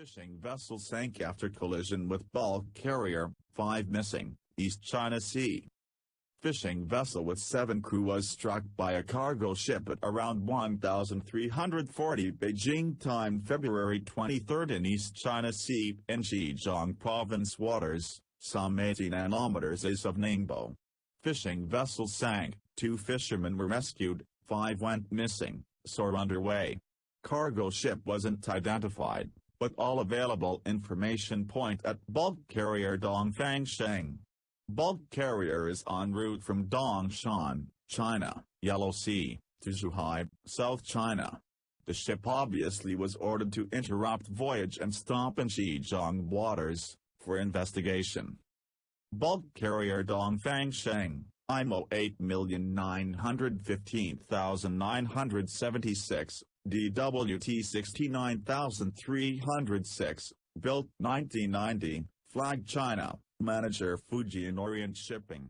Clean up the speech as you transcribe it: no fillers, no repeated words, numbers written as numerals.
Fishing vessel sank after collision with bulk carrier, 5 missing, East China Sea. Fishing vessel with 7 crew was struck by a cargo ship at around 1340 Beijing time February 23 in East China Sea in Zhejiang Province waters, some 80 nanometers ESE of Ningbo. Fishing vessel sank, 2 fishermen were rescued, 5 went missing, search underway. Cargo ship wasn't identified, but all available information point at bulk carrier DONG FANG SHENG. Bulk carrier is en route from Tangshan, China, Yellow Sea, to Zhuhai, South China. The ship obviously was ordered to interrupt voyage and stop in Zhejiang waters, for investigation. Bulk carrier DONG FANG SHENG, IMO 8,915,976, DWT 69306, built 1990, flag China, manager FUJIAN Orient Shipping.